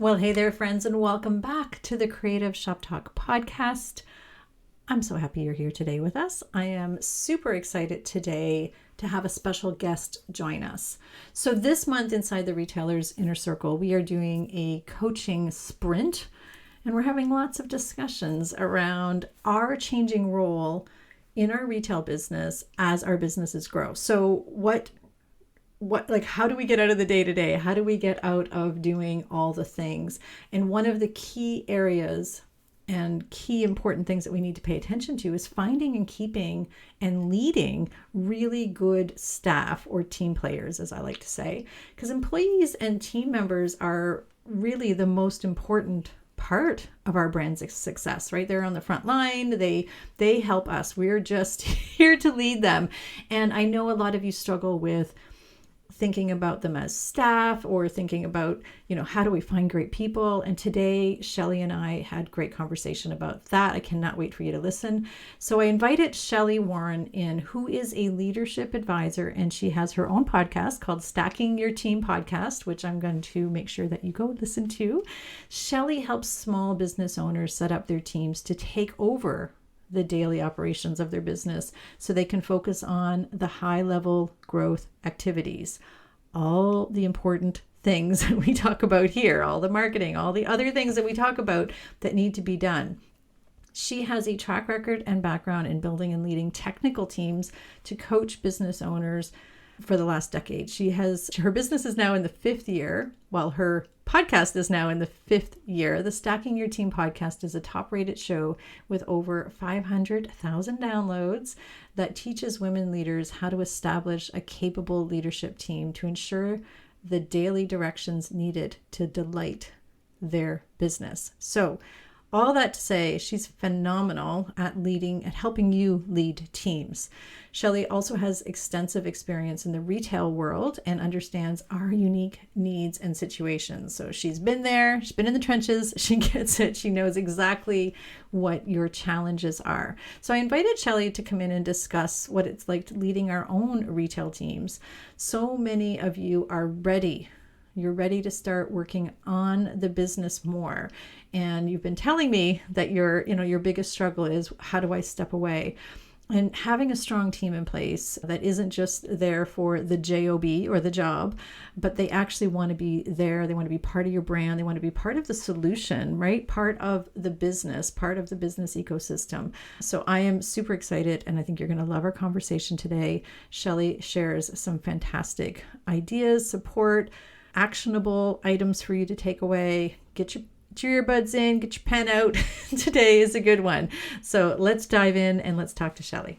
Well, hey there, friends, and welcome back to the Creative Shop Talk podcast. I'm so happy you're here today with us. I am super excited today to have a special guest join us. So, this month inside the Retailers Inner Circle, we are doing a coaching sprint, and we're having lots of discussions around our changing role in our retail business as our businesses grow. So, like how do we get out of the day to day? How do we get out of doing all the things? And one of the key areas and key important things that we need to pay attention to is finding and keeping and leading really good staff, or team players, as I like to say, because employees and team members are really the most important part of our brand's success, right? They're on the front line. They help us. We're just here to lead them. And I know a lot of you struggle with thinking about them as staff, or thinking about, how do we find great people? And today, Shelli and I had great conversation about that. I cannot wait for you to listen. So I invited Shelli Warren in, who is a leadership advisor, and she has her own podcast called Stacking Your Team Podcast, which I'm going to make sure that you go listen to. Shelli helps small business owners set up their teams to take over the daily operations of their business so they can focus on the high level growth activities, all the important things that we talk about here, all the marketing, all the other things that we talk about that need to be done. She has a track record and background in building and leading technical teams to coach business owners for the last decade. Her business is now in the fifth year, while her podcast is now in the fifth year. The Stacking Your Team podcast is a top-rated show with over 500,000 downloads that teaches women leaders how to establish a capable leadership team to ensure the daily directions needed to delight their business. So, all that to say, she's phenomenal at helping you lead teams. Shelli also has extensive experience in the retail world and understands our unique needs and situations. So she's been there, she's been in the trenches, she gets it, she knows exactly what your challenges are. So I invited Shelli to come in and discuss what it's like leading our own retail teams. So many of you are ready. You're ready to start working on the business more. And you've been telling me that your biggest struggle is, how do I step away? And having a strong team in place that isn't just there for the job or the job, but they actually want to be there. They want to be part of your brand. They want to be part of the solution, right? Part of the business ecosystem. So I am super excited, and I think you're going to love our conversation today. Shelli shares some fantastic ideas, support, actionable items for you to take away. Get your earbuds in, get your pen out. Today is a good one. So let's dive in and let's talk to Shelli.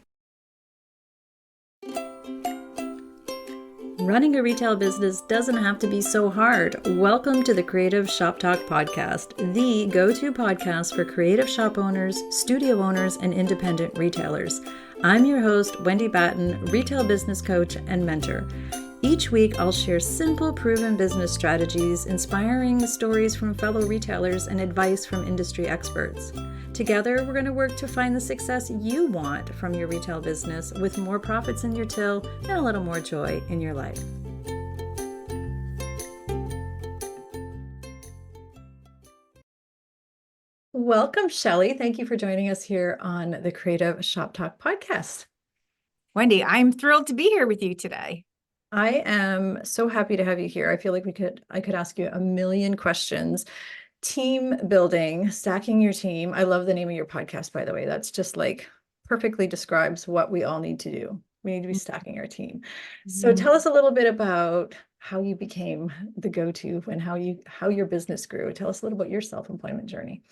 Running a retail business doesn't have to be so hard. Welcome to the Creative Shop Talk podcast, the go-to podcast for creative shop owners, studio owners, and independent retailers. I'm your host, Wendy Batten, retail business coach and mentor. Each week, I'll share simple, proven business strategies, inspiring stories from fellow retailers, and advice from industry experts. Together, we're going to work to find the success you want from your retail business, with more profits in your till and a little more joy in your life. Welcome, Shelli. Thank you for joining us here on the Creative Shop Talk podcast. Wendy, I'm thrilled to be here with you today. I am so happy to have you here. I feel like I could ask you a million questions. Team building, stacking your team. I love the name of your podcast, by the way. That's just like perfectly describes what we all need to do. We need to be stacking our team. So tell us a little bit about how you became the go-to and how your business grew. Tell us a little about your self-employment journey.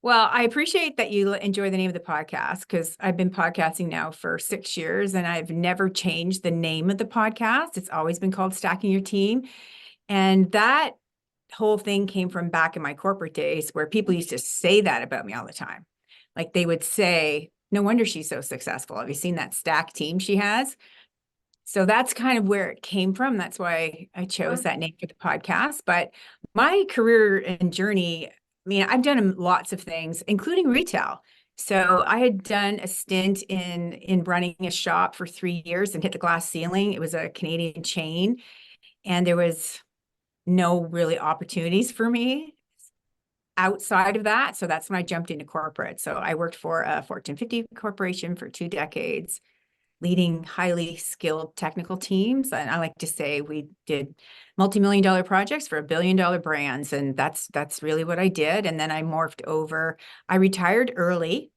Well, I appreciate that you enjoy the name of the podcast, because I've been podcasting now for 6 years and I've never changed the name of the podcast. It's always been called Stacking Your Team. And that whole thing came from back in my corporate days, where people used to say that about me all the time. Like they would say, no wonder she's so successful. Have you seen that stack team she has? So that's kind of where it came from. That's why I chose that name for the podcast. But my career and journey, I've done lots of things, including retail. So I had done a stint in running a shop for 3 years and hit the glass ceiling. It was a Canadian chain. And there was no really opportunities for me outside of that. So that's when I jumped into corporate. So I worked for a Fortune 50 corporation for 2 decades, leading highly skilled technical teams. And I like to say we did multi-million-dollar projects for $1 billion brands. And that's really what I did. And then I morphed over. I retired early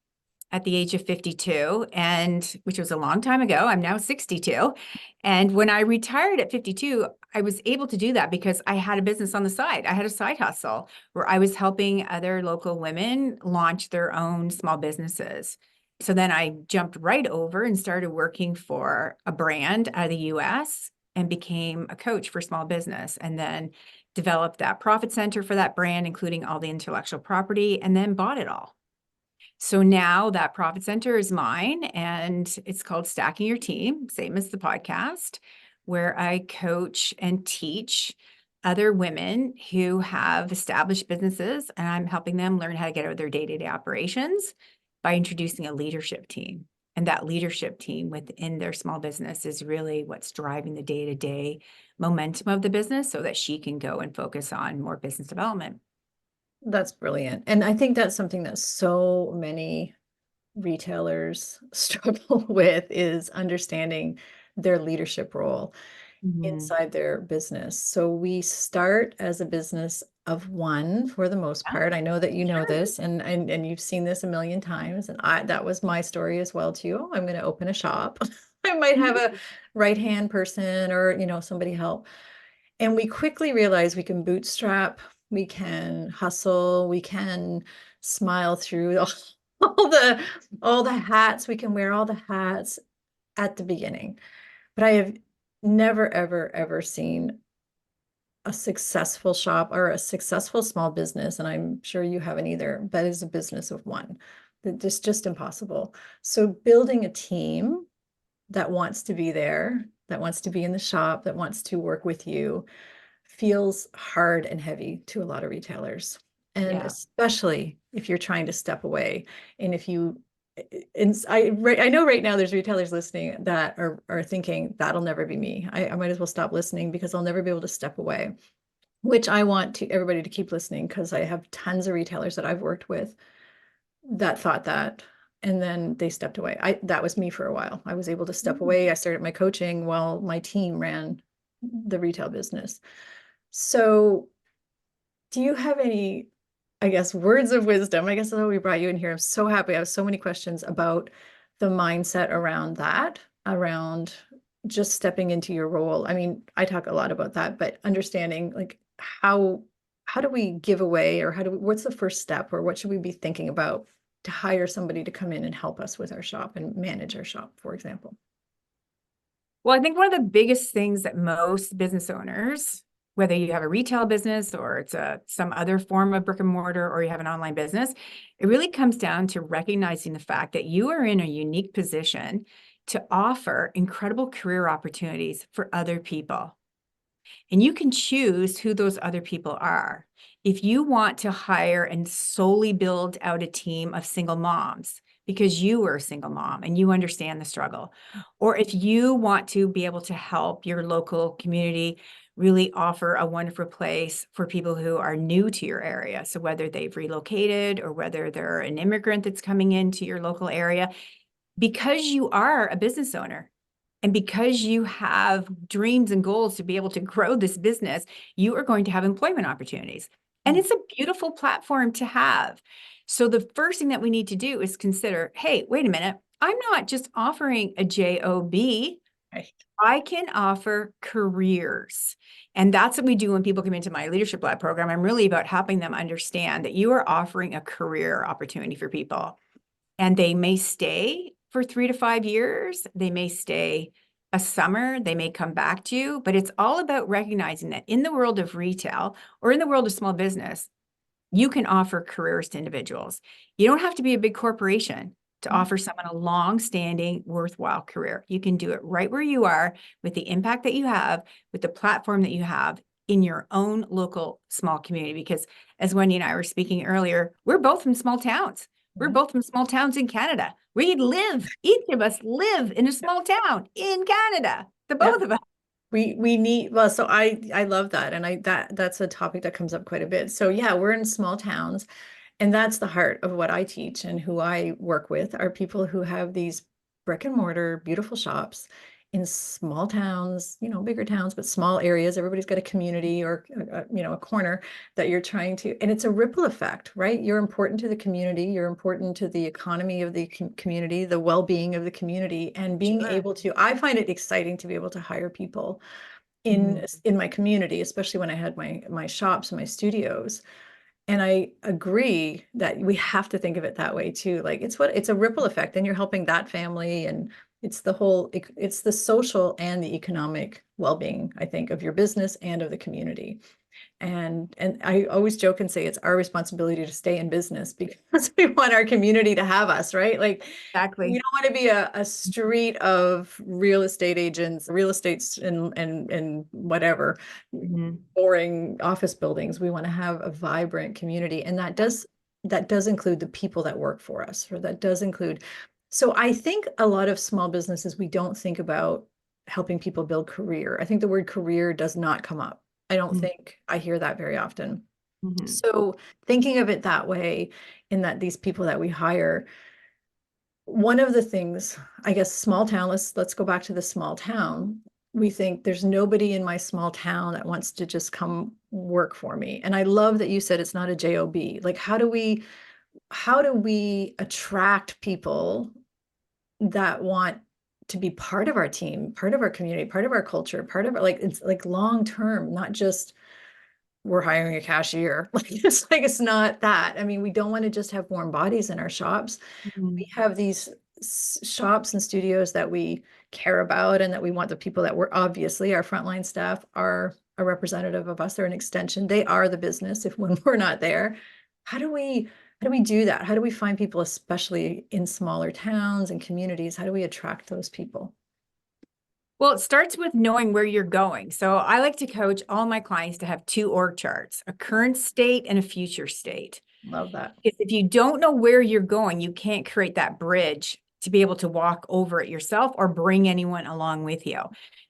at the age of 52, and which was a long time ago. I'm now 62. And when I retired at 52, I was able to do that because I had a business on the side. I had a side hustle where I was helping other local women launch their own small businesses. So then I jumped right over and started working for a brand out of the US and became a coach for small business, and then developed that profit center for that brand, including all the intellectual property, and then bought it all. So now that profit center is mine, and it's called Stacking Your Team, same as the podcast, where I coach and teach other women who have established businesses, and I'm helping them learn how to get out of their day-to-day operations by introducing a leadership team. And that leadership team within their small business is really what's driving the day-to-day momentum of the business so that she can go and focus on more business development. That's brilliant. And I think that's something that so many retailers struggle with, is understanding their leadership role Mhm. inside their business. So we start as a business of one for the most Yeah, part. I know that you know sure. this, and you've seen this a million times, and I that was my story as well too. Oh, I'm going to open a shop. I might have a right-hand person, or somebody help. And we quickly realize we can bootstrap, we can hustle, we can smile through all the all the hats. We can wear all the hats at the beginning. But I have never, ever, ever seen a successful shop or a successful small business, and I'm sure you haven't either, that is a business of one. It's just impossible. So building a team that wants to be there, that wants to be in the shop, that wants to work with you, feels hard and heavy to a lot of retailers. And Yeah. especially if you're trying to step away. And if you, and I know right now there's retailers listening that are thinking that'll never be me. I might as well stop listening because I'll never be able to step away. Which I want to everybody to keep listening, because I have tons of retailers that I've worked with that thought that, and then they stepped away. That was me for a while. I was able to step Mm. away. I started my coaching while my team ran the retail business. So do you have any, I guess, words of wisdom? I guess that's why we brought you in here. I'm so happy. I have so many questions about the mindset around that, around just stepping into your role. I mean, I talk a lot about that, but understanding like how do we give away, or what's the first step, or what should we be thinking about to hire somebody to come in and help us with our shop and manage our shop, for example? Well, I think one of the biggest things that most business owners, whether you have a retail business or it's some other form of brick and mortar, or you have an online business, it really comes down to recognizing the fact that you are in a unique position to offer incredible career opportunities for other people. And you can choose who those other people are. If you want to hire and solely build out a team of single moms because you were a single mom and you understand the struggle, or if you want to be able to help your local community really offer a wonderful place for people who are new to your area. So whether they've relocated or whether they're an immigrant that's coming into your local area, because you are a business owner, and because you have dreams and goals to be able to grow this business, you are going to have employment opportunities. And it's a beautiful platform to have. So the first thing that we need to do is consider, hey, wait a minute, I'm not just offering a job. Right. I can offer careers. And that's what we do when people come into my Leadership Lab program. I'm really about helping them understand that you are offering a career opportunity for people. And they may stay for 3 to 5 years. They may stay a summer. They may come back to you. But it's all about recognizing that in the world of retail or in the world of small business, you can offer careers to individuals. You don't have to be a big corporation to offer someone a long-standing, worthwhile career. You can do it right where you are, with the impact that you have, with the platform that you have in your own local small community. Because as Wendy and I were speaking earlier, we're both from small towns. We're Yeah. both from small towns in Canada. Each of us live in a small town in Canada, the both Yep. of us. We need, well, so I love that, and I that's a topic that comes up quite a bit. So yeah, we're in small towns, and that's the heart of what I teach and who I work with are people who have these brick and mortar beautiful shops in small towns, bigger towns, but small areas. Everybody's got a community or a corner that you're trying to, and it's a ripple effect, right? You're important to the community, you're important to the economy of the community, the well-being of the community, and being Sure. able to, I find it exciting to be able to hire people Mhm. in my community, especially when I had my shops and my studios. And I agree that we have to think of it that way too. Like it's a ripple effect, and you're helping that family, and it's the social and the economic well-being, I think, of your business and of the community. And I always joke and say it's our responsibility to stay in business because we want our community to have us, right? Like we Exactly. don't want to be a street of real estate agents, real estates and whatever, Mhm. boring office buildings. We want to have a vibrant community. And that does include the people that work for us, or that does include. So I think a lot of small businesses, we don't think about helping people build career. I think the word career does not come up. I don't Mhm. think I hear that very often. Mhm. So thinking of it that way, in that these people that we hire, one of the things, I guess, small town, let's go back to the small town. We think there's nobody in my small town that wants to just come work for me. And I love that you said it's not a job. Like how do we attract people that want to be part of our team, part of our community, part of our culture, part of our, like, it's like long term, not just we're hiring a cashier. Like it's not that. I mean, we don't want to just have warm bodies in our shops. We Mhm. have these shops and studios that we care about, and that we want the people that we're, obviously our frontline staff are a representative of us. They're an extension. They are the business if when we're not there. How do we do that? How do we find people, especially in smaller towns and communities? How do we attract those people? Well, it starts with knowing where you're going. So I like to coach all my clients to have two org charts, a current state and a future state. Love that. Because if you don't know where you're going, you can't create that bridge to be able to walk over it yourself or bring anyone along with you.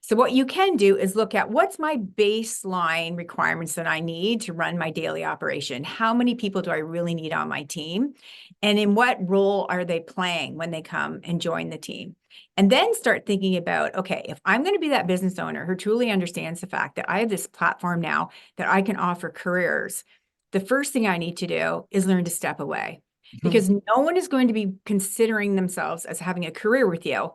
So what you can do is look at what's my baseline requirements that I need to run my daily operation. How many people do I really need on my team? And in what role are they playing when they come and join the team? And then start thinking about, okay, if I'm going to be that business owner who truly understands the fact that I have this platform now that I can offer careers, the first thing I need to do is learn to step away, because no one is going to be considering themselves as having a career with you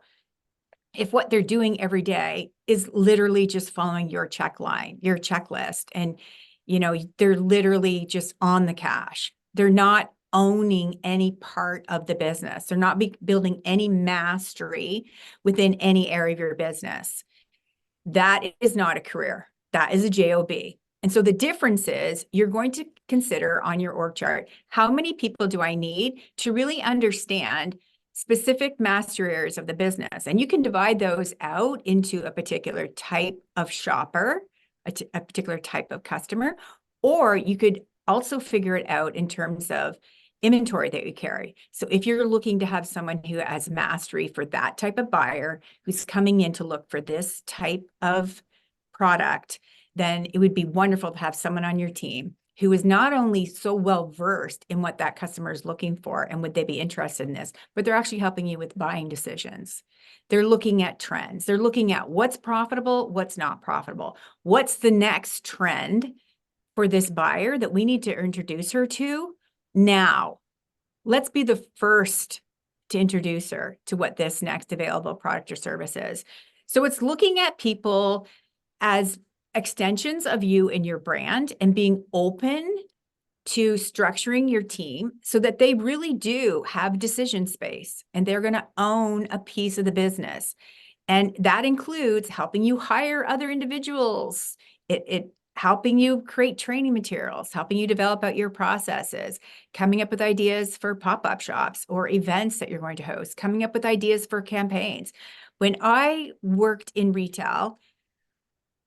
if what they're doing every day is literally just following your your checklist, and they're literally just on the cash. They're not owning any part of the business. They're not building any mastery within any area of your business. That is not a career. That is a job. And so the difference is you're going to consider on your org chart, how many people do I need to really understand specific master areas of the business? And you can divide those out into a particular type of shopper, a particular type of customer, or you could also figure it out in terms of inventory that you carry. So if you're looking to have someone who has mastery for that type of buyer who's coming in to look for this type of product, then it would be wonderful to have someone on your team who is not only so well versed in what that customer is looking for and would they be interested in this, but they're actually helping you with buying decisions. They're looking at trends. They're looking at what's profitable, what's not profitable, what's the next trend for this buyer that we need to introduce her to now. Let's be the first to introduce her to what this next available product or service is. So it's looking at people as extensions of you and your brand, and being open to structuring your team so that they really do have decision space and they're going to own a piece of the business. And that includes helping you hire other individuals. It helping you create training materials, helping you develop out your processes, coming up with ideas for pop-up shops or events that you're going to host, coming up with ideas for campaigns. When I worked in retail,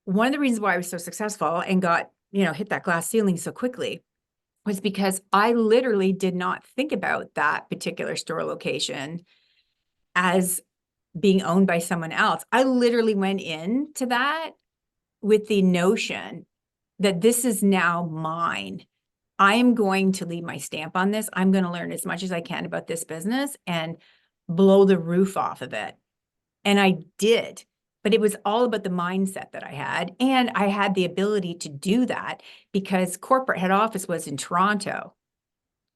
one of the reasons why I was so successful and got, hit that glass ceiling so quickly was because I literally did not think about that particular store location as being owned by someone else. I literally went into that with the notion that this is now mine. I am going to leave my stamp on this. I'm going to learn as much as I can about this business and blow the roof off of it. And I did, but it was all about the mindset that I had. And I had the ability to do that because corporate head office was in Toronto.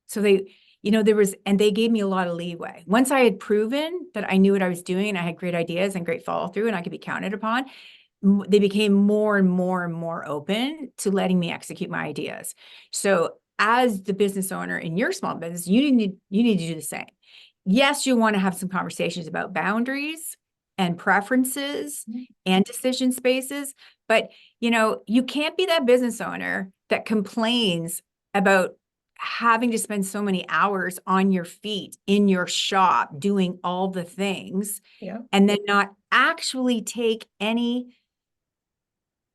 So they gave me a lot of leeway. Once I had proven that I knew what I was doing and I had great ideas and great follow through and I could be counted upon, they became more and more and more open to letting me execute my ideas. So as the business owner in your small business, you need to do the same. Yes, you want to have some conversations about boundaries and preferences and decision spaces, but you can't be that business owner that complains about having to spend so many hours on your feet in your shop doing all the things, and then not actually take any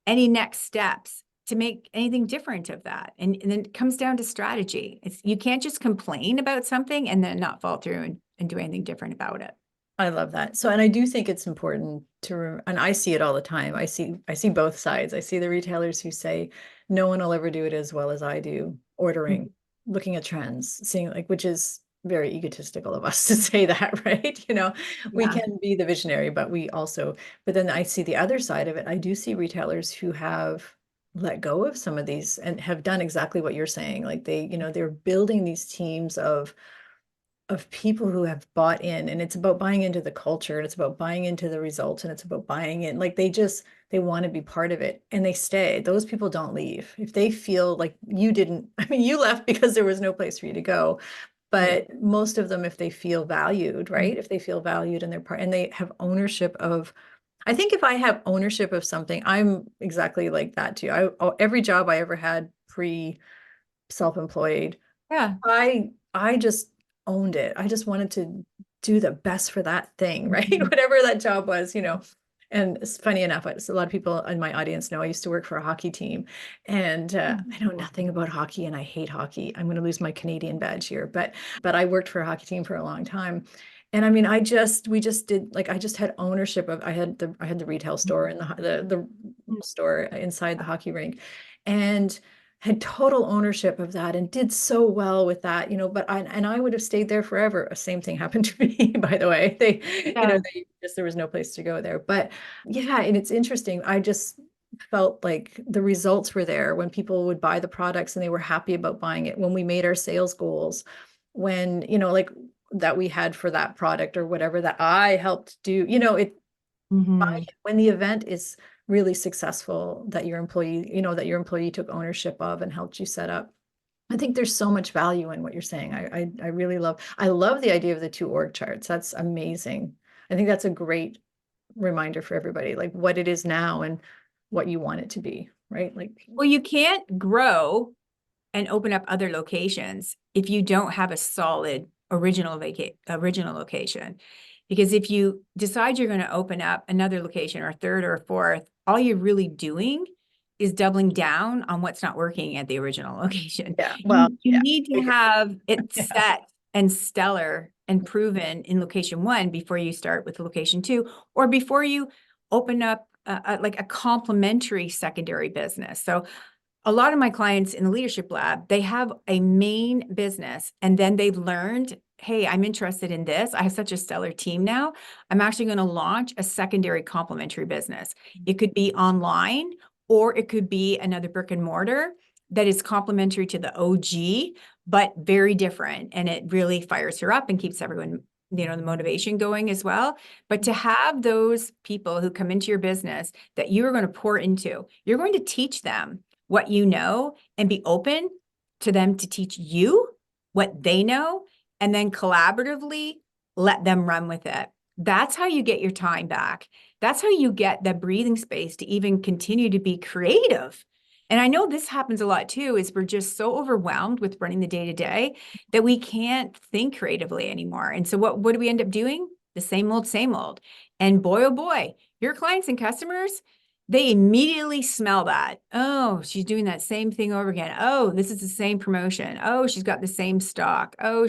next steps to make anything different of that. And then it comes down to strategy. You can't just complain about something and then not follow through and do anything different about it. I love that. So, and I do think it's important and I see it all the time. I see both sides. I see the retailers who say, no one will ever do it as well as I do, ordering, looking at trends, seeing which is very egotistical of us to say that, right? We can be the visionary, but but then I see the other side of it. I do see retailers who have let go of some of these and have done exactly what you're saying. Like they're building these teams of people who have bought in, and it's about buying into the culture, and it's about buying into the results, and it's about buying in. Like they want to be part of it, and they stay. Those people don't leave. If they feel like you didn't, I mean, you left because there was no place for you to go. But most of them, if they feel valued, right? If they feel valued and they're part, and they have ownership of, I think if I have ownership of something, I'm exactly like that too. Every job I ever had self-employed, I just owned it. I just wanted to do the best for that thing, right? Whatever that job was, And it's funny enough, a lot of people in my audience know I used to work for a hockey team, and I know nothing about hockey, and I hate hockey. I'm going to lose my Canadian badge here, but I worked for a hockey team for a long time. And I mean, we just did, I just had ownership of, I had the retail store and the store inside the hockey rink, and had total ownership of that and did so well with that, but I would have stayed there forever. The same thing happened to me, by the way. There was no place to go there. But yeah, and it's interesting. I just felt like the results were there when people would buy the products and they were happy about buying it. When we made our sales goals, when, that we had for that product or whatever that I helped do, when the event is really successful, that your employee took ownership of and helped you set up. I think there's so much value in what you're saying. I really love the idea of the 2 org charts. That's amazing. I think that's a great reminder for everybody, like what it is now and what you want it to be, right? Well, you can't grow and open up other locations if you don't have a solid original location. Because if you decide you're going to open up another location or a third or a fourth, all you're really doing is doubling down on what's not working at the original location. Yeah. Well, you need to have it set and stellar and proven in location 1 before you start with location 2, or before you open up a complementary secondary business. So a lot of my clients in the leadership lab, they have a main business, and then they've learned, hey, I'm interested in this. I have such a stellar team now. I'm actually going to launch a secondary complementary business. It could be online, or it could be another brick and mortar that is complementary to the OG, but very different. And it really fires her up and keeps everyone, the motivation going as well. But to have those people who come into your business that you are going to pour into, you're going to teach them what you know and be open to them to teach you what they know, and then collaboratively let them run with it. That's how you get your time back. That's how you get the breathing space to even continue to be creative. And I know this happens a lot too, is we're just so overwhelmed with running the day-to-day that we can't think creatively anymore. And so what do we end up doing? The same old, same old. And boy, oh boy, your clients and customers, they immediately smell that. Oh, she's doing that same thing over again. Oh, this is the same promotion. Oh, she's got the same stock. Oh,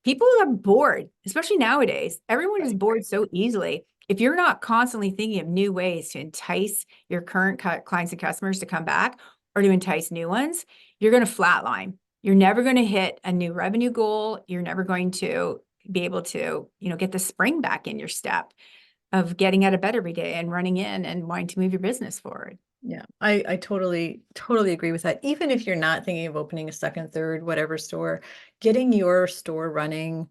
people are bored, especially nowadays. Everyone is bored so easily. if you're not constantly thinking of new ways to entice your current clients and customers to come back or to entice new ones, you're going to flatline. You're never going to hit a new revenue goal. You're never going to be able to, get the spring back in your step of getting out of bed every day and running in and wanting to move your business forward. Yeah, I totally agree with that. Even if you're not thinking of opening a second, third, whatever store, getting your store running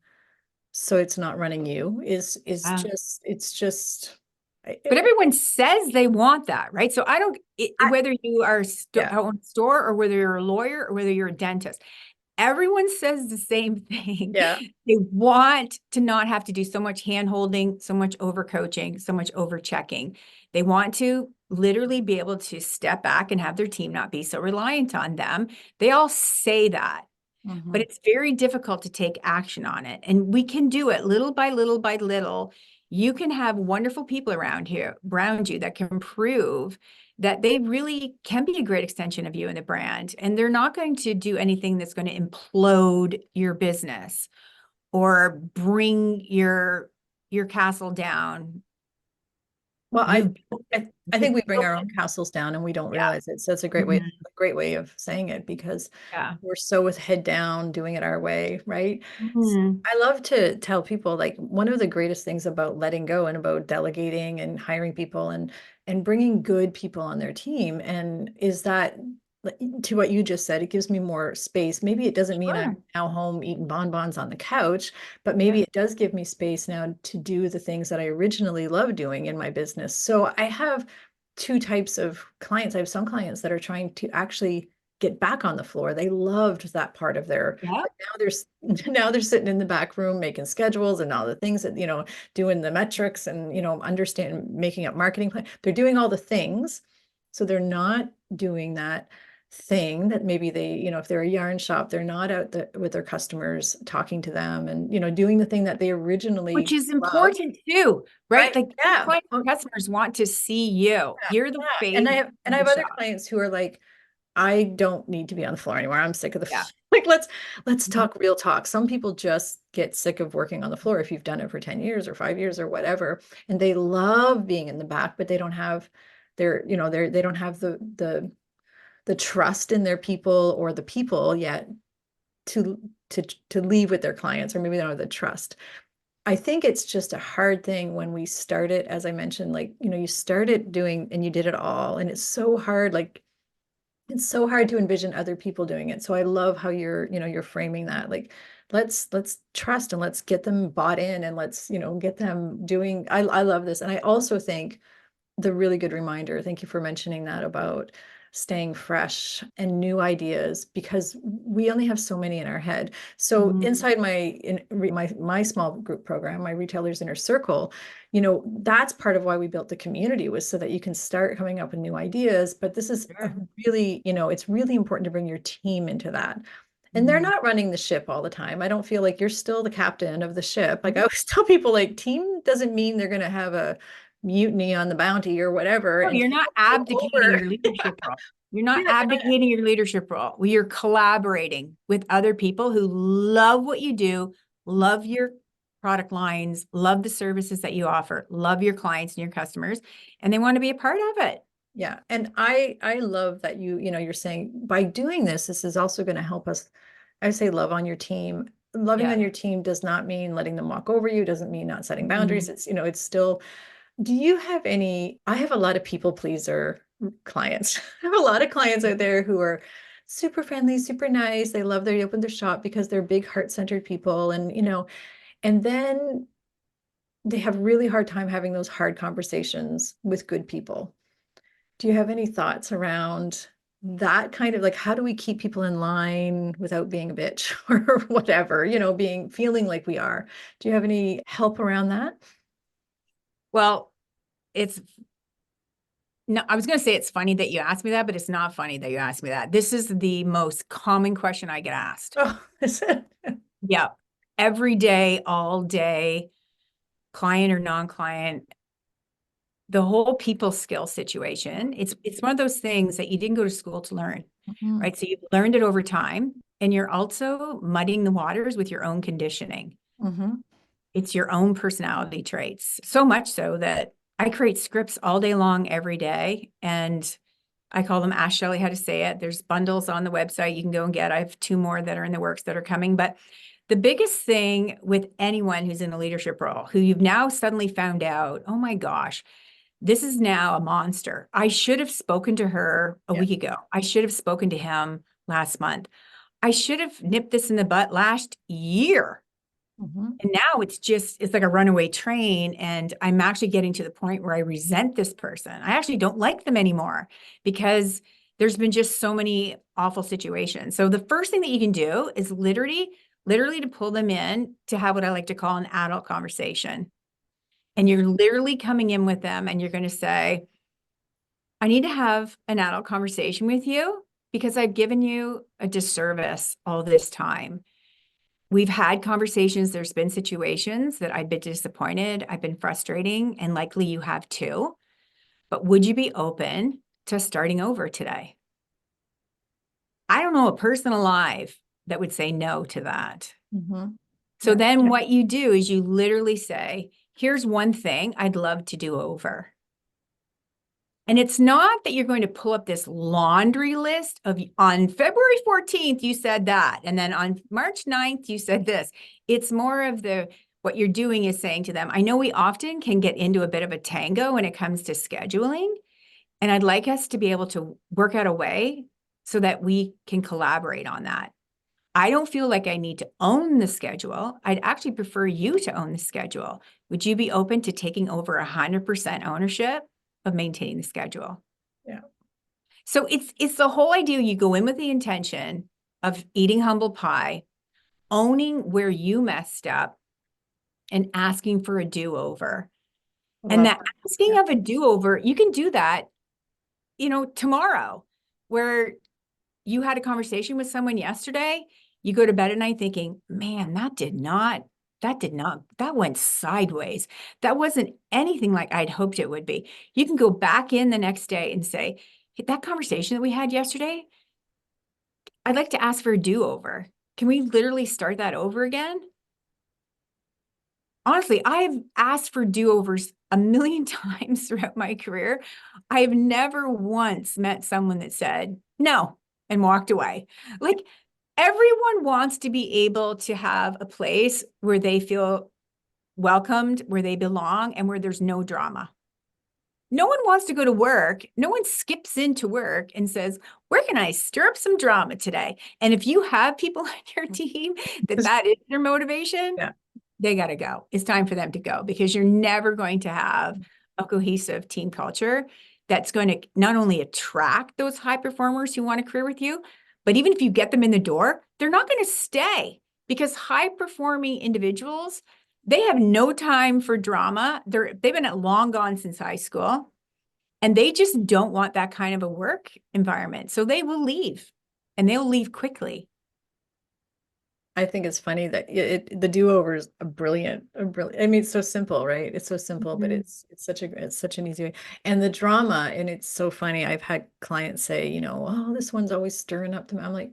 so it's not running you is just it's just But everyone says they want that, right? So I, whether you are yeah, own a store or whether you're a lawyer or whether you're a dentist, everyone says the same thing. yeah. They want to not have to do so much hand holding, so much over coaching, so much over checking. They want to literally be able to step back and have their team not be so reliant on them. They all say that, but it's very difficult to take action on it. And we can do it little by little by little. You can have wonderful people around you that can prove that they really can be a great extension of you and the brand. And they're not going to do anything that's going to implode your business or bring your castle down. Well, You've I think we bring built our it. own castles down and we don't Yeah. realize it. So it's Mhm. a great way of saying it because Yeah. we're so with head down doing it our way, right? Mhm. I love to tell people like one of the greatest things about letting go and about delegating and hiring people and bringing good people on their team and is that to what you just said, it gives me more space. Maybe it doesn't mean I'm Sure. now home eating bonbons on the couch, but Yeah. maybe it does give me space now to do the things that I originally loved doing in my business. So I have two types of clients. I have some clients that are trying to actually get back on the floor. They loved that part of their, Yeah. but now they're now they're sitting in the back room making schedules and all the things that, doing the metrics and, understand making up marketing plan. They're doing all the things. So they're not doing that thing that maybe they, if they're a yarn shop, they're not out with their customers talking to them and, doing the thing that they Which originally is loved. important too, right? Right. Like your Yeah. clients Oh, and customers want to see you. yeah. You're the Yeah. And face I have of and I the have other shop. clients who are like, I don't need to be on the floor anymore. I'm sick of the Yeah. like let's Mhm. talk real talk. Some people just get sick of working on the floor if you've done it for 10 years or 5 years or whatever, and they love being in the back, but they don't have they don't have the trust in their people or the people yet to to leave with their clients, or maybe they don't have the trust. I think it's just a hard thing when we start it, as I mentioned, like, you started doing and you did it all, and it's so hard, like it's so hard to envision other people doing it. So I love how you're framing that. Like, let's trust and let's get them bought in and let's, get them doing. I love this. And I also think the really good reminder. Thank you for mentioning that about staying fresh and new ideas because we only have so many in our head. So Mhm. inside my small group program, my retailers inner circle, that's part of why we built the community was so that you can start coming up with new ideas. But this is a Sure. really, it's really important to bring your team into that. And they're Mhm. not running the ship all the time. I don't feel like you're still the captain of the ship. Like I always tell people, like team doesn't mean they're going to have a mutiny on the Bounty or whatever No, and you're take not the boat abdicating over. your leadership role. You're not Yeah, abdicating your leadership role. You're collaborating with other people who love what you do, love your product lines, love the services that you offer, love your clients and your customers, and they want to be a part of it. yeah. And I love that you're saying by doing this, this is also going to help us. I say love on your team. Loving Yeah. on your team does not mean letting them walk over you, doesn't mean not setting boundaries. Mhm. It's, it's still, do you have any, I have a lot of people pleaser clients. I have a lot of clients out there who are super friendly, super nice. They open their shop because they're big heart-centered people. And, and then they have really hard time having those hard conversations with good people. Do you have any thoughts around that kind of like how do we keep people in line without being a bitch or whatever, being feeling like we are? Do you have any help around that? Well, it's no, I was going to say it's funny that you asked me that, but it's not funny that you asked me that. This is the most common question I get asked. Oh, is it? Yeah. Every day, all day, client or non-client, the whole people skill situation. It's one of those things that you didn't go to school to learn, Mhm, right? So you've learned it over time, and you're also muddying the waters with your own conditioning. mhm. It's your own personality traits. So much so that I create scripts all day long, every day. And I call them Ask Shelli How to Say It. There's bundles on the website you can go and get. I have 2 more that are in the works that are coming. But the biggest thing with anyone who's in a leadership role, who you've now suddenly found out, oh my gosh, this is now a monster. I should have spoken to her a week ago. I should have spoken to him last month. I should have nipped this in the butt last year. And now it's like a runaway train. And I'm actually getting to the point where I resent this person. I actually don't like them anymore because there's been just so many awful situations. So the first thing that you can do is literally to pull them in to have what I like to call an adult conversation. And you're literally coming in with them and you're going to say, I need to have an adult conversation with you because I've given you a disservice all this time. We've had conversations. There's been situations that I've been disappointed. I've been frustrating, and likely you have too. But would you be open to starting over today? I don't know a person alive that would say no to that. So then what you do is you literally say, here's one thing I'd love to do over. And it's not that you're going to pull up this laundry list of on February 14th, you said that. And then on March 9th, you said this. It's more of what you're doing is saying to them, I know we often can get into a bit of a tango when it comes to scheduling. And I'd like us to be able to work out a way so that we can collaborate on that. I don't feel like I need to own the schedule. I'd actually prefer you to own the schedule. Would you be open to taking over 100% ownership of maintaining the schedule? Yeah. So it's the whole idea. You go in with the intention of eating humble pie, owning where you messed up, and asking for a do-over. And that asking of a do-over, you can do that, tomorrow, where you had a conversation with someone yesterday, you go to bed at night thinking, man, that went sideways. That wasn't anything like I'd hoped it would be. You can go back in the next day and say, hey, that conversation that we had yesterday, I'd like to ask for a do-over. Can we literally start that over again? Honestly, I've asked for do-overs a million times throughout my career. I have never once met someone that said no and walked away. Like, everyone wants to be able to have a place where they feel welcomed, where they belong, and where there's no drama. No one wants to go to work. No one skips into work and says, where can I stir up some drama today? And if you have people on your team that is their motivation, they got to go. It's time for them to go, because you're never going to have a cohesive team culture that's going to not only attract those high performers who want to career with you, but even if you get them in the door, they're not going to stay, because high performing individuals, they have no time for drama. They've been long gone since high school, and they just don't want that kind of a work environment. So they will leave, and they'll leave quickly. I think it's funny that the do-over is a brilliant. I mean, it's so simple, right? It's so simple, but it's such an easy way. And the drama, and it's so funny. I've had clients say, oh, this one's always stirring up to me. I'm like,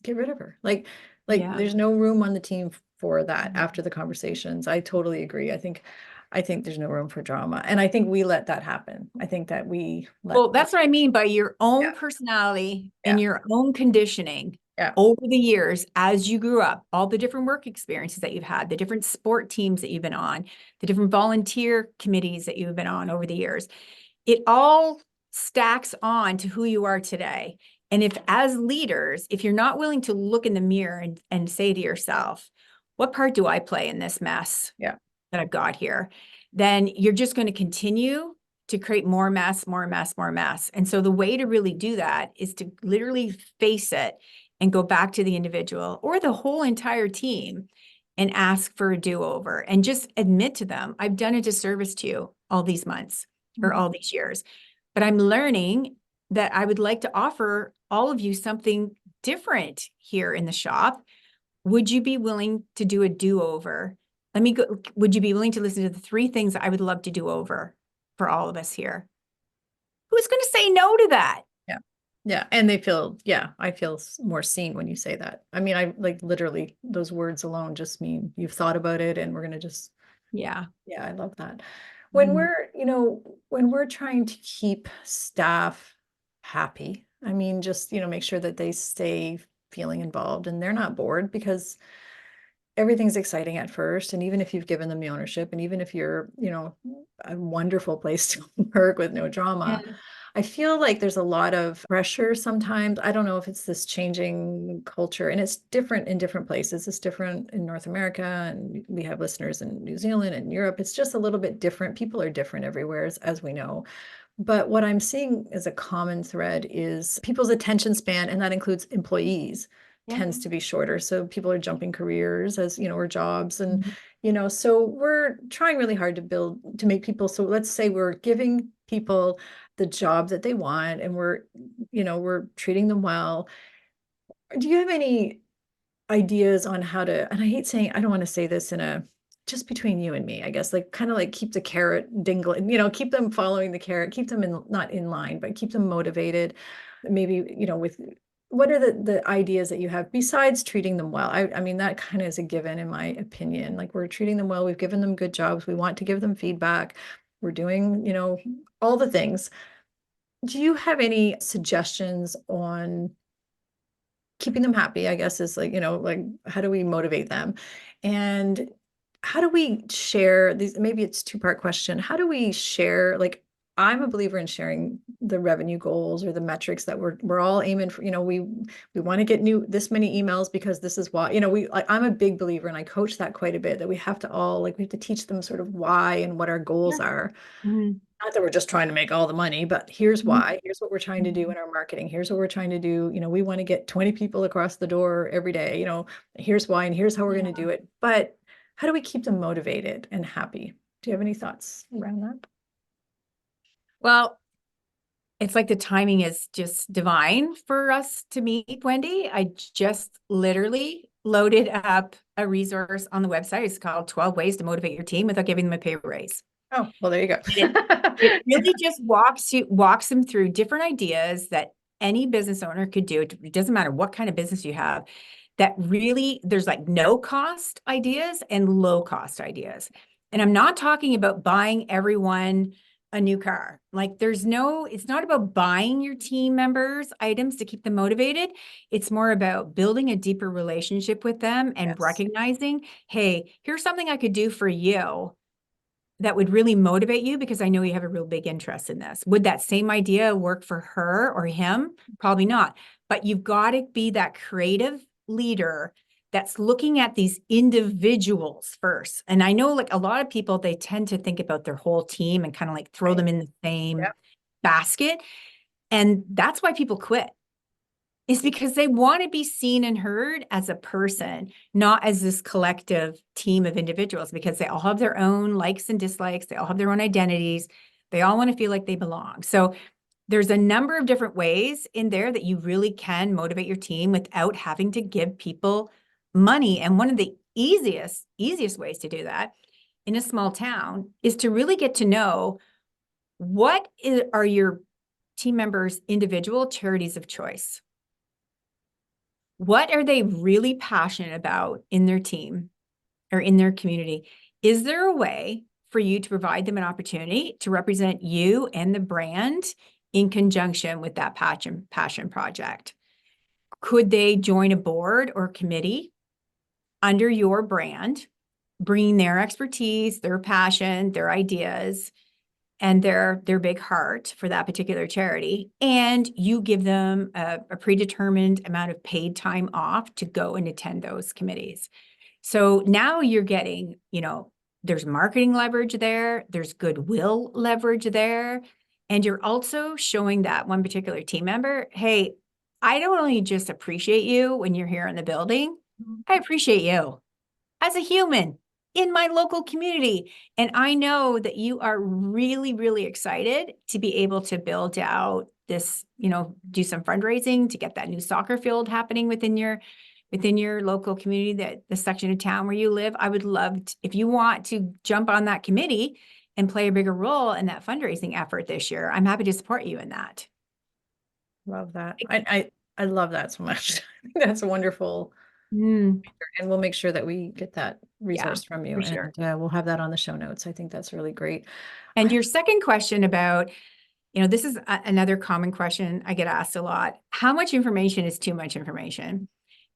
get rid of her. Like there's no room on the team for that after the conversations. I totally agree. I think there's no room for drama. And I think we let that happen. I think that that's what I mean by your own personality and your own conditioning. Over the years, as you grew up, all the different work experiences that you've had, the different sport teams that you've been on, the different volunteer committees that you've been on over the years, it all stacks on to who you are today. And if, as leaders, if you're not willing to look in the mirror and say to yourself, what part do I play in this mess that I've got here? Then you're just going to continue to create more mess, more mess, more mess. And so the way to really do that is to literally face it and go back to the individual or the whole entire team and ask for a do-over, and just admit to them, I've done a disservice to you all these months or all these years, but I'm learning that I would like to offer all of you something different here in the shop. Would you be willing to do a do-over? Would you be willing to listen to the 3 things I would love to do over for all of us here? Who's going to say no to that? Yeah. Yeah. And they feel, yeah, I feel more seen when you say that. I mean, I like literally those words alone just mean you've thought about it and we're going to just, Yeah. yeah, I love that. When Mhm. we're, when we're trying to keep staff happy, I mean, just, make sure that they stay feeling involved and they're not bored because everything's exciting at first. And even if you've given them the ownership, and even if you're, a wonderful place to work with no drama, Yeah. I feel like there's a lot of pressure sometimes. I don't know if it's this changing culture, and it's different in different places. It's different in North America, and we have listeners in New Zealand and Europe. It's just a little bit different. People are different everywhere, as we know. But what I'm seeing as a common thread is people's attention span, and that includes employees, Yeah. tends to be shorter. So people are jumping careers as, or jobs. And, Mhm. so we're trying really hard to make people. So let's say we're giving people the job that they want and we're treating them well. Do you have any ideas on how to, and I hate saying, I don't want to say this in a, just between you and me, I guess, like kind of like keep the carrot dingling, keep them following the carrot, keep them in, not in line, but keep them motivated. Maybe, with what are the ideas that you have besides treating them well? I mean, that kind of is a given in my opinion. Like we're treating them well, we've given them good jobs, we want to give them feedback, we're doing, all the things. Do you have any suggestions on keeping them happy, I guess, is like, like how do we motivate them? And how do we share these? Maybe it's two-part question. How do we share, like, I'm a believer in sharing the revenue goals or the metrics that we're all aiming for. We want to get this many emails because this is why, I'm a big believer and I coach that quite a bit, that we have to all like we have to teach them sort of why and what our goals Yeah. are. Mhm. Not that we're just trying to make all the money, but here's Mhm. why. Here's what we're trying to do Mhm. in our marketing. Here's what we're trying to do. We want to get 20 people across the door every day. Here's why, and here's how we're going to Yeah. do it. But how do we keep them motivated and happy? Do you have any thoughts around that? Well, it's like the timing is just divine for us to meet, Wendy. I just literally loaded up a resource on the website. It's called 12 Ways to Motivate Your Team Without Giving Them a Pay Raise. Oh, well, there you It go. really just walks them through different ideas that any business owner could do. It doesn't matter what kind of business you have, that really there's like no cost ideas and low cost ideas. And I'm not talking about buying everyone a new car. Like it's not about buying your team members items to keep them motivated. It's more about building a deeper relationship with them and Yes. recognizing, hey, here's something I could do for you that would really motivate you because I know you have a real big interest in this. Would that same idea work for her or him? Probably not. But you've got to be that creative leader that's looking at these individuals first. And I know like a lot of people, they tend to think about their whole team and kind of like throw Right. them in the same Yep. basket. And that's why people quit, is because they want to be seen and heard as a person, not as this collective team of individuals, because they all have their own likes and dislikes. They all have their own identities. They all want to feel like they belong. So there's a number of different ways in there that you really can motivate your team without having to give people money. And one of the easiest ways to do that in a small town is to really get to know are your team members' individual charities of choice. What are they really passionate about in their team or in their community? Is there a way for you to provide them an opportunity to represent you and the brand in conjunction with that passion project? Could they join a board or committee under your brand, bringing their expertise, their passion, their ideas, and their big heart for that particular charity, and you give them a predetermined amount of paid time off to go and attend those committees? So now you're getting, there's marketing leverage there, there's goodwill leverage there, and you're also showing that one particular team member, hey, I don't only just appreciate you when you're here in the building, I appreciate you as a human in my local community. And I know that you are really, really excited to be able to build out this, do some fundraising to get that new soccer field happening within your local community, that the section of town where you live. I would love if you want to jump on that committee and play a bigger role in that fundraising effort this year, I'm happy to support you in that. Love that. I love that so much. I think that's a wonderful, Mm, and we'll make sure that we get that yeah, resource from you, for and sure. we'll have that on the show notes. I think that's really great. And your second question about, this is another common question I get asked a lot. How much information is too much information?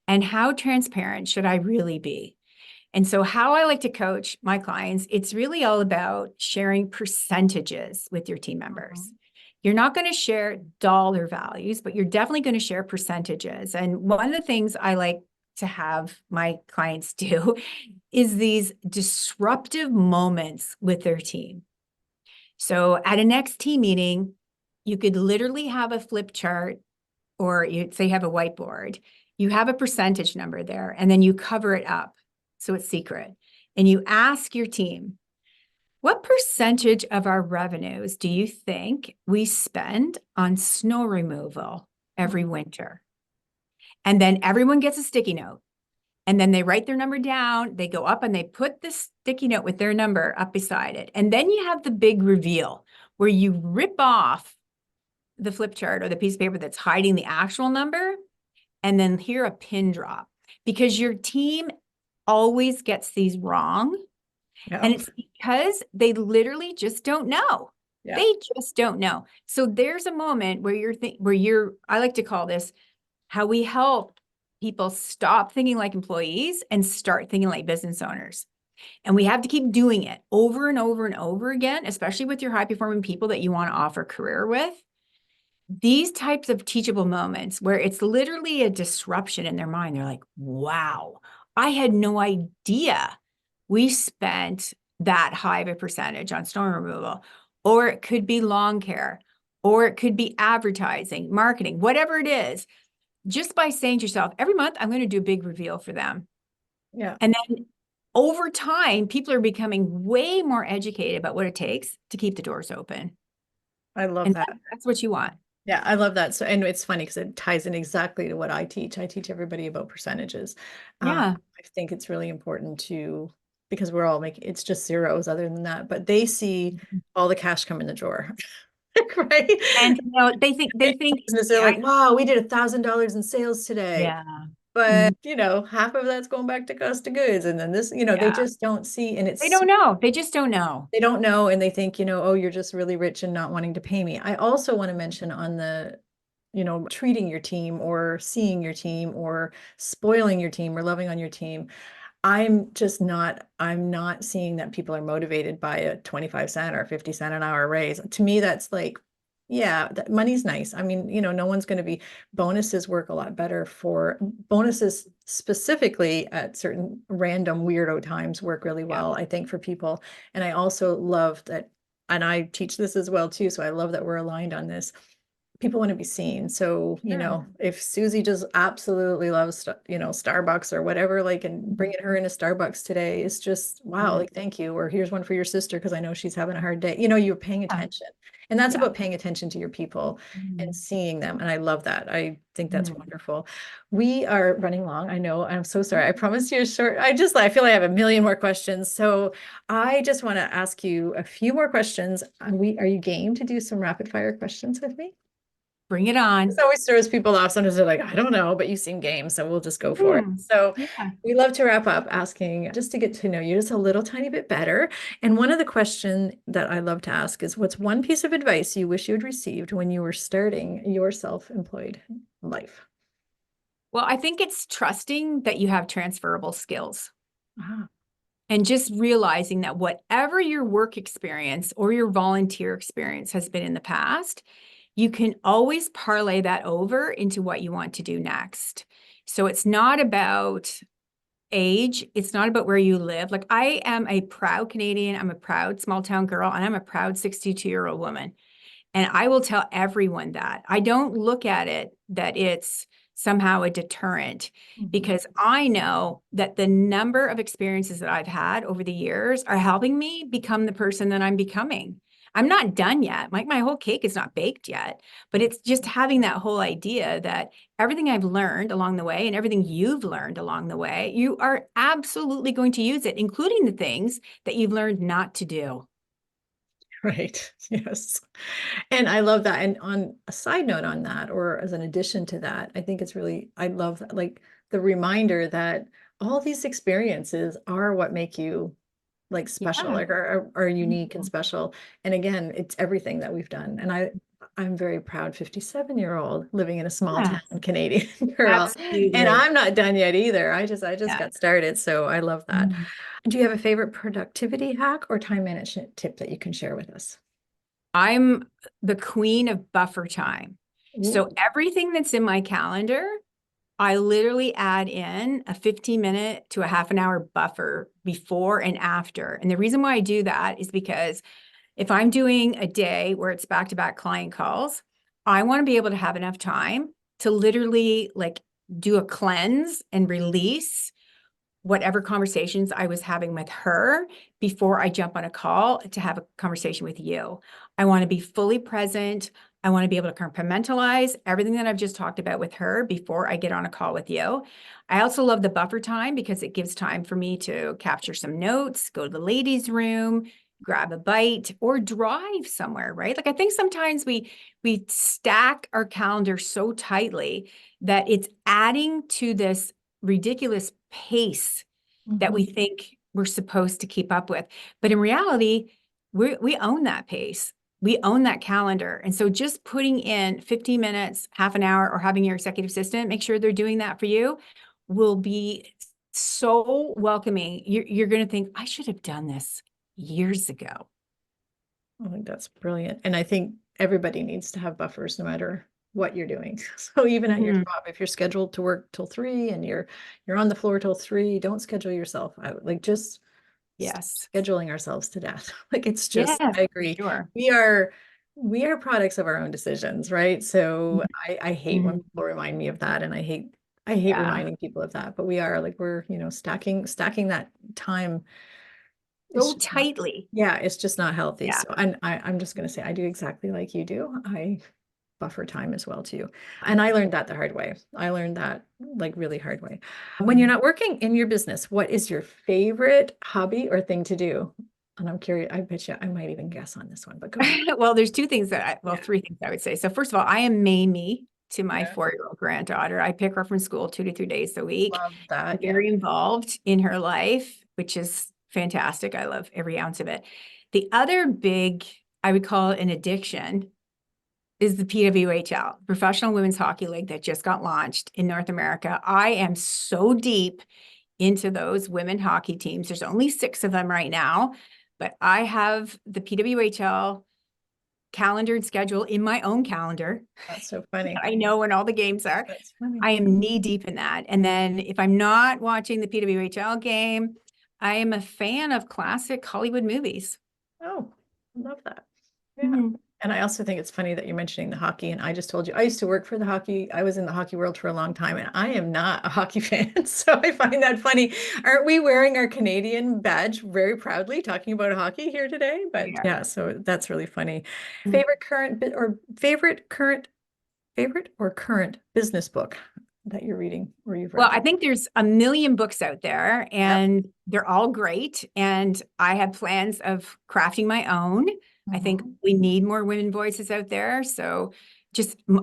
And how transparent should I really be? And so, how I like to coach my clients, it's really all about sharing percentages with your team members. Mhm. You're not going to share dollar values, but you're definitely going to share percentages. And one of the things I like to have my clients do is these disruptive moments with their team. So, at a next team meeting, you could literally have a flip chart, or you say you have a whiteboard, you have a percentage number there, and then you cover it up so it's secret. And you ask your team, what percentage of our revenues do you think we spend on snow removal every winter? And then everyone gets a sticky note. And then they write their number down, they go up and they put the sticky note with their number up beside it. And then you have the big reveal where you rip off the flip chart or the piece of paper that's hiding the actual number, and then hear a pin drop, because your team always gets these wrong. Yeah. And it's because they literally just don't know. Yeah. They just don't know. So there's a moment where I like to call this how we help people stop thinking like employees and start thinking like business owners. And we have to keep doing it over and over and over again, especially with your high performing people that you want to offer career with. These types of teachable moments where it's literally a disruption in their mind. They're like, wow, I had no idea we spent that high of a percentage on snow removal. Or it could be lawn care, or it could be advertising, marketing, whatever it is. Just by saying to yourself, every month, I'm going to do a big reveal for them. Yeah. And then over time, people are becoming way more educated about what it takes to keep the doors open. I love And that. that's what you want. Yeah, I love that. So, and it's funny because it ties in exactly to what I teach. I teach everybody about percentages. Yeah. I think it's really important to, because we're all making, it's just zeros other than that, but they see all the cash come in the drawer, right? And they think, Business, they're like, wow, we did $1,000 in sales today. yeah, But, mhm, half of that's going back to cost of goods. And then this, they yeah. just don't see, and They it's, don't know. They just don't know. they don't know, and they think, oh, you're just really rich and not wanting to pay me. I also want to mention on the, treating your team or seeing your team or spoiling your team or loving on your team. I'm not seeing that people are motivated by a 25 cent or 50 cent an hour raise. To me, that's like, yeah, that money's nice. I mean, no one's going to be, bonuses work a lot better for bonuses specifically at certain random weirdo times work really Yeah. well, I think, for people. And I also love that, and I teach this as well too. So I love that we're aligned on this. People want to be seen. So, Sure. if Susie just absolutely loves, Starbucks or whatever, like, and bringing her into Starbucks today is just, wow, Mhm. like, thank you. Or here's one for your sister because I know she's having a hard day. You're paying Yeah. attention. And that's Yeah. about paying attention to your people and Mhm. seeing them. And I love that. I think that's Mhm. wonderful. We are running long. I know. I'm so sorry. I promised you a short. I feel like I have a million more questions. So I just want to ask you a few more questions. Are you game to do some rapid fire questions with me? Bring it This on. always throws people off. Sometimes they're like, I don't know, but you seem game, so we'll just go for it. Hmm. So Yeah. we love to wrap up asking just to get to know you just a little tiny bit better. And one of the questions that I love to ask is, what's one piece of advice you wish you had received when you were starting your self-employed life? Well, I think it's trusting that you have transferable skills Ah, and just realizing that whatever your work experience or your volunteer experience has been in the past, you can always parlay that over into what you want to do next. So it's not about age. It's not about where you live. Like, I am a proud Canadian. I'm a proud small town girl, and I'm a proud 62-year-old woman. And I will tell everyone that. I don't look at it that it's somehow a deterrent, mhm. because I know that the number of experiences that I've had over the years are helping me become the person that I'm becoming. I'm not done yet. My whole cake is not baked yet, but it's just having that whole idea that everything I've learned along the way and everything you've learned along the way, you are absolutely going to use it, including the things that you've learned not to do. Right. Yes. And I love that. And on a side note on that, or as an addition to that, I think it's really, I love like the reminder that all these experiences are what make you like special, Yeah. like are unique and Mhm. special. And again, it's everything that we've done. And I'm very proud 57-year-old living in a small Yeah, town Canadian girl. And absolutely. I'm not done yet either. I just Yeah. got started. So I love that. Mhm. Do you have a favorite productivity hack or time management tip that you can share with us? I'm the queen of buffer time. So Ooh. everything that's in my calendar, I literally add in a 15-minute to a half an hour buffer before and after. And the reason why I do that is because if I'm doing a day where it's back-to-back client calls, I want to be able to have enough time to literally like do a cleanse and release whatever conversations I was having with her before I jump on a call to have a conversation with you. I want to be fully present. I want to be able to compartmentalize everything that I've just talked about with her before I get on a call with you. I also love the buffer time because it gives time for me to capture some notes, go to the ladies' room, grab a bite, or drive somewhere, right? Like I think sometimes we stack our calendar so tightly that it's adding to this ridiculous pace that Mhm. we think we're supposed to keep up with. But in reality, we own that pace. We own that calendar. And so just putting in 15 minutes, half an hour, or having your executive assistant make sure they're doing that for you will be so welcoming. You're going to think, I should have done this years ago. I think that's brilliant. And I think everybody needs to have buffers no matter what you're doing. So even at your Mhm. job, if you're scheduled to work till 3 and you're on the floor till 3, don't schedule yourself out. Like just stop Yes. scheduling ourselves to death. Like it's just, Yes, I for agree. sure. We are we are products of our own decisions, right? So I hate when Mhm. people remind me of that and I hate Yeah. reminding people of that, but we are like we're, stacking that time. It's So just not, tightly. yeah, it's just not healthy. Yeah. So I'm just going to say I do exactly like you do. I buffer time as well too. And I learned that the hard way. I learned that like really hard way. When you're Mhm. not working in your business, what is your favorite hobby or thing to do? And I'm curious, I bet you I might even guess on this one, but go ahead. Well, there's two things Yeah. three things I would say. So first of all, I am Mamie to my Yeah. 4-year-old granddaughter. I pick her from school 2 to 3 days a week. Love that. Yeah. Very involved in her life, which is fantastic. I love every ounce of it. The other big, I would call it an addiction, is the PWHL, Professional Women's Hockey League that just got launched in North America. I am so deep into those women hockey teams. There's only 6 of them right now, but I have the PWHL calendar and schedule in my own calendar. That's so funny. I know when all the games are. That's funny. I am knee deep in that. And then if I'm not watching the PWHL game, I am a fan of classic Hollywood movies. Oh, love that. Yeah. Mhm. And I also think it's funny that you're mentioning the hockey. And I just told you, I used to work for the hockey. I was in the hockey world for a long time, and I am not a hockey fan. So I find that funny. Aren't we wearing our Canadian badge very proudly talking about hockey here today? But Yeah. yeah, so that's really funny. Mhm. Favorite or current business book that you're reading or you've Well, read? I think there's a million books out there Yep. and they're all great. And I have plans of crafting my own. I think Mhm. we need more women voices out there. So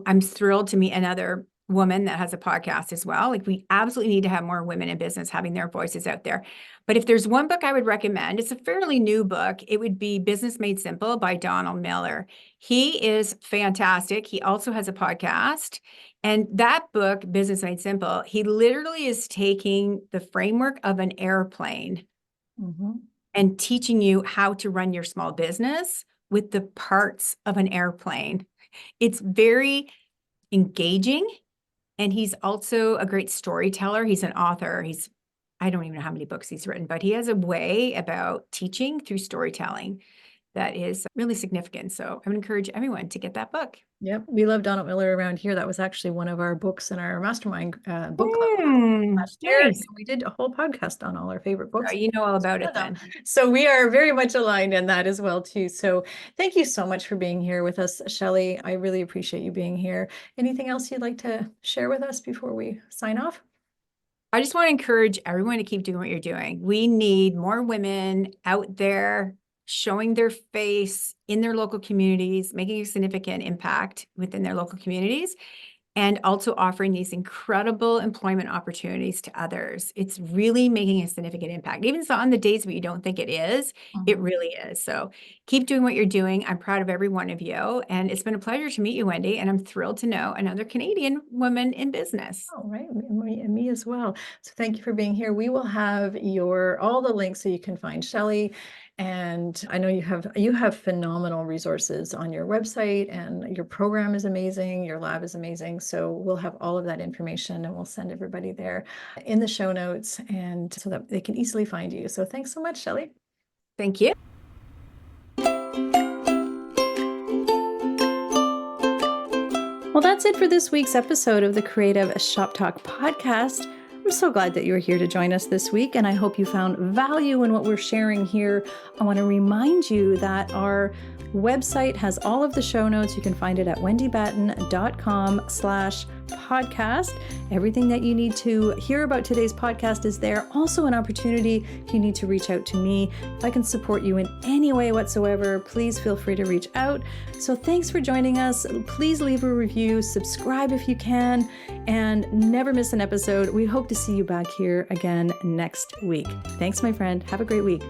I'm thrilled to meet another woman that has a podcast as well. Like we absolutely need to have more women in business having their voices out there. But if there's one book I would recommend, it's a fairly new book. It would be Business Made Simple by Donald Miller. He is fantastic. He also has a podcast. And that book, Business Made Simple, he literally is taking the framework of an airplane Mhm. and teaching you how to run your small business with the parts of an airplane. It's very engaging. And he's also a great storyteller. He's an author. I don't even know how many books he's written, but he has a way about teaching through storytelling that is really significant. So I would encourage everyone to get that book. Yep, we love Donald Miller around here. That was actually one of our books in our mastermind book club last year. Nice. We did a whole podcast on all our favorite books. You know all It's about one it of them. then. So we are very much aligned in that as well too. So thank you so much for being here with us, Shelli. I really appreciate you being here. Anything else you'd like to share with us before we sign off? I just want to encourage everyone to keep doing what you're doing. We need more women out there showing their face in their local communities, making a significant impact within their local communities, and also offering these incredible employment opportunities to others. It's really making a significant impact. Even so on the days where you don't think it is, it really is. So keep doing what you're doing. I'm proud of every one of you. And it's been a pleasure to meet you, Wendy. And I'm thrilled to know another Canadian woman in business. All right, me as well. So thank you for being here. We will have all the links so you can find Shelli. And I know you have phenomenal resources on your website, and your program is amazing. Your lab is amazing. So we'll have all of that information, and we'll send everybody there in the show notes, and so that they can easily find you. So thanks so much, Shelli. Thank you. Well, that's it for this week's episode of the Creative Shop Talk podcast. I'm so glad that you were here to join us this week, and I hope you found value in what we're sharing here. I want to remind you that our website has all of the show notes. You can find it at wendybatten.com/podcast. Everything that you need to hear about today's podcast is there. Also an opportunity if you need to reach out to me. If I can support you in any way whatsoever, please feel free to reach out. So thanks for joining us. Please leave a review, subscribe if you can, and never miss an episode. We hope to see you back here again next week. Thanks, my friend. Have a great week.